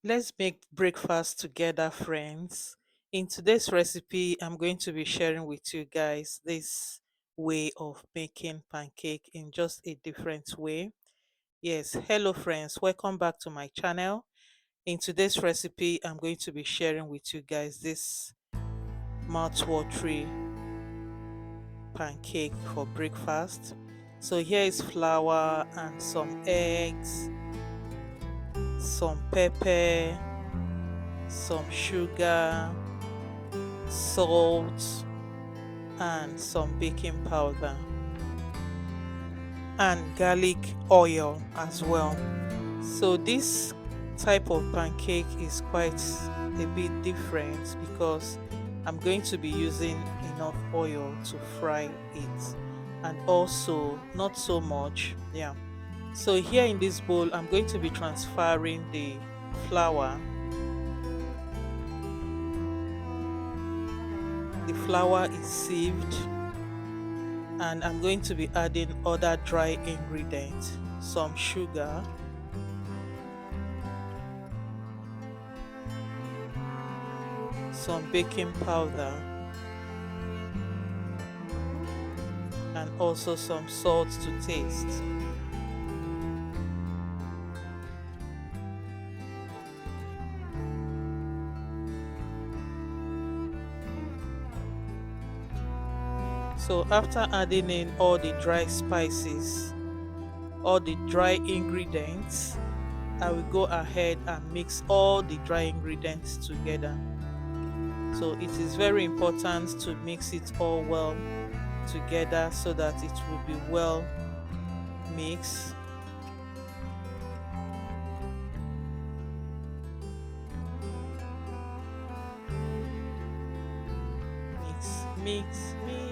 Let's make breakfast together, friends. In today's recipe, I'm going to be sharing with you guys this way of making pancake in just a different way. Yes, hello, friends. Welcome back to my channel. In today's recipe, I'm going to be sharing with you guys this mouth-watering pancake for breakfast. So, here is flour and some eggs, some pepper, some sugar, salt, and some baking powder, and garlic oil as well. So, this type of pancake is quite a bit different because I'm going to be using enough oil to fry it and also not so much. Yeah. So, here in this bowl, I'm going to be transferring the flour. The flour is sieved and I'm going to be adding other dry ingredients, some sugar, some baking powder, and also some salt to taste. So after adding in all the dry spices, all the dry ingredients, I will go ahead and mix all the dry ingredients together. So it is very important to mix it all well together so that it will be well mixed. Mix, mix, mix.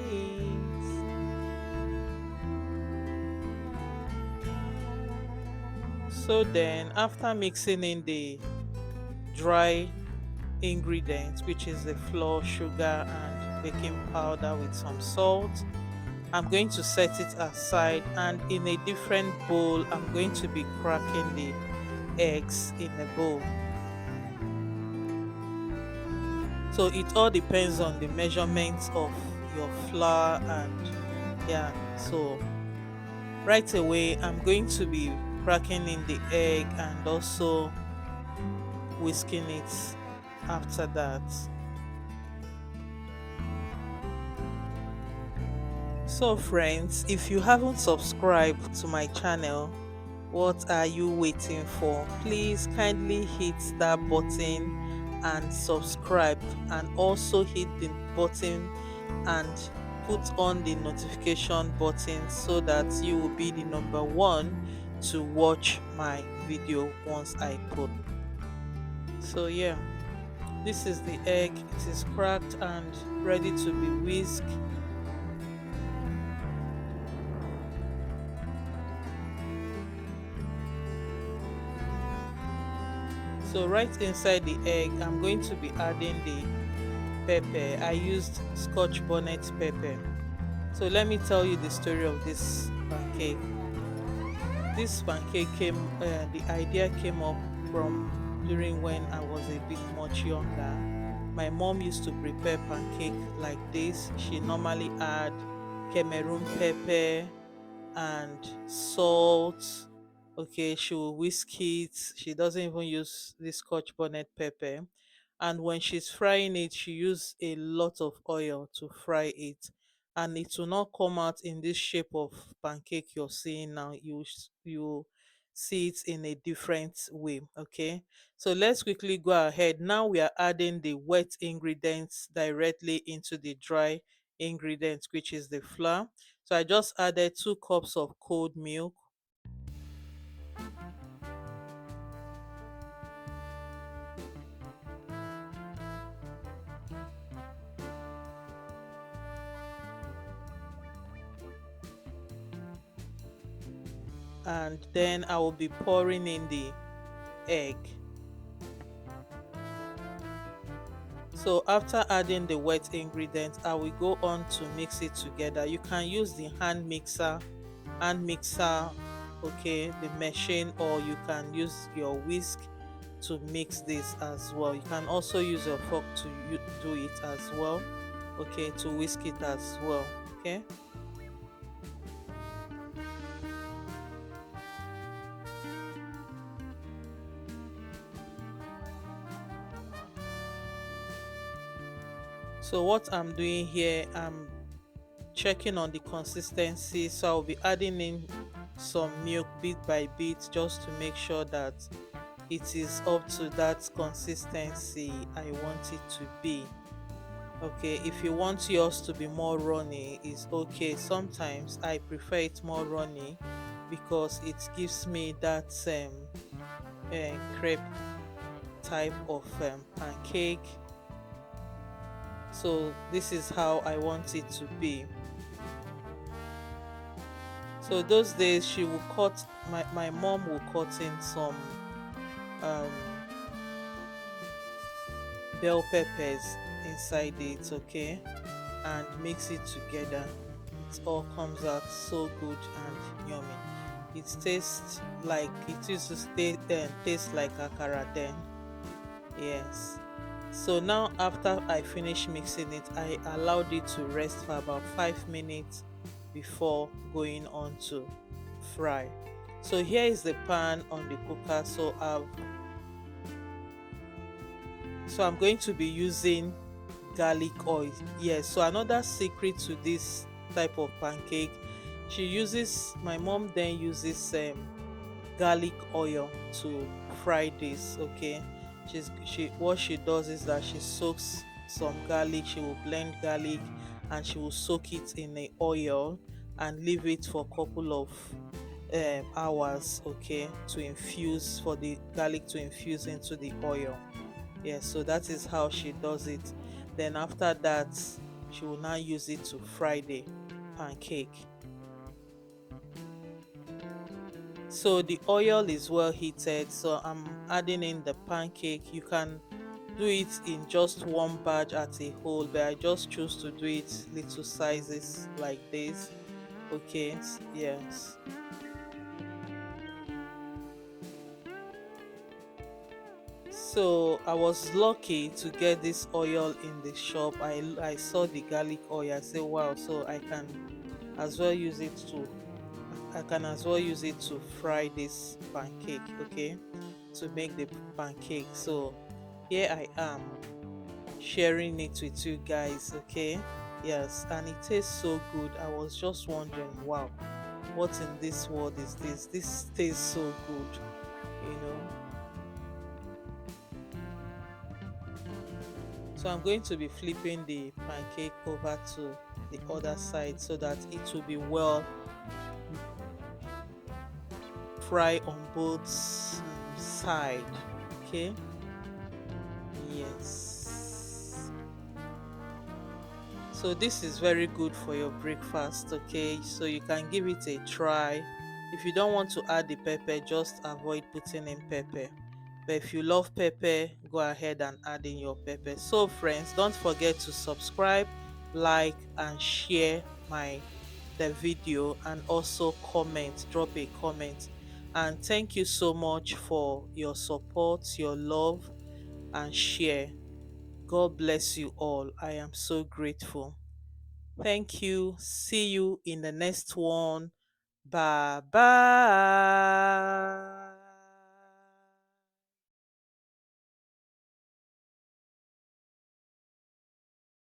So then, after mixing in the dry ingredients, which is the flour, sugar, and baking powder with some salt, I'm going to set it aside. And in a different bowl, I'm going to be cracking the eggs in a bowl. So it all depends on the measurements of your flour, and yeah. So right away, I'm going to be cracking in the egg and also whisking it after that. So, friends, if you haven't subscribed to my channel, what are you waiting for? Please kindly hit that button and subscribe, and also hit the button and put on the notification button so that you will be the number one to watch my video once I put. So, yeah. This is the egg. It is cracked and ready to be whisked. So right inside the egg, I'm going to be adding the pepper. I used scotch bonnet pepper. So let me tell you the story of this pancake. This pancake the idea came up from during when I was a bit much younger. My mom used to prepare pancake like this. She normally add Cameroon pepper and salt. Okay, she will whisk it. She doesn't even use the scotch bonnet pepper. And when she's frying it, she use a lot of oil to fry it. And it will not come out in this shape of pancake you're seeing now. You see it in a different way. Okay. So let's quickly go ahead. Now we are adding the wet ingredients directly into the dry ingredients, which is the flour. So I just added 2 cups of cold milk, and then I will be pouring in the egg. So after adding the wet ingredients, I will go on to mix it together. You can use the hand mixer, okay, the machine, or you can use your whisk to mix this as well. You can also use your fork to do it as well. Okay, to whisk it as well. Okay. So what I'm doing here, I'm checking on the consistency. So I'll be adding in some milk bit by bit just to make sure that it is up to that consistency I want it to be. Okay, if you want yours to be more runny, it's okay. Sometimes I prefer it more runny because it gives me that crepe type of pancake. So this is how I want it to be. So those days she will cut, my mom will cut in some um bell peppers inside it, okay, and mix it together. It all comes out so good and yummy. It tastes like it used to taste like akara then. Yes. So now after I finish mixing it, I allowed it to rest for about 5 minutes before going on to fry. So here is the pan on the cooker. So I'm going to be using garlic oil. Yes, so another secret to this type of pancake, my mom then uses garlic oil to fry this. Okay, she what she does is that she soaks some garlic, she will blend garlic and she will soak it in a oil and leave it for a couple of hours, okay, to infuse, for the garlic to infuse into the oil. Yes, so that is how she does it. Then after that, she will now use it to fry the pancake. So the oil is well heated, so I'm adding in the pancake. You can do it in just one batch at a whole, but I just choose to do it little sizes like this. Okay, yes. So I was lucky to get this oil in the shop. I saw the garlic oil. I said, wow, so as well use it to I can as well use it to fry this pancake, okay? To make the pancake. So here I am sharing it with you guys, okay? Yes, and it tastes so good. I was just wondering, wow, what in this world is this? This tastes so good, you know. So I'm going to be flipping the pancake over to the other side so that it will be well fry on both side. Okay. Yes. So this is very good for your breakfast, okay? So you can give it a try. If you don't want to add the pepper, just avoid putting in pepper. But if you love pepper, go ahead and add in your pepper. So friends, don't forget to subscribe, like and share my the video, and also comment, drop a comment. And thank you so much for your support, your love and share. God bless you all. I am so grateful. Thank you. See you in the next one. Bye bye.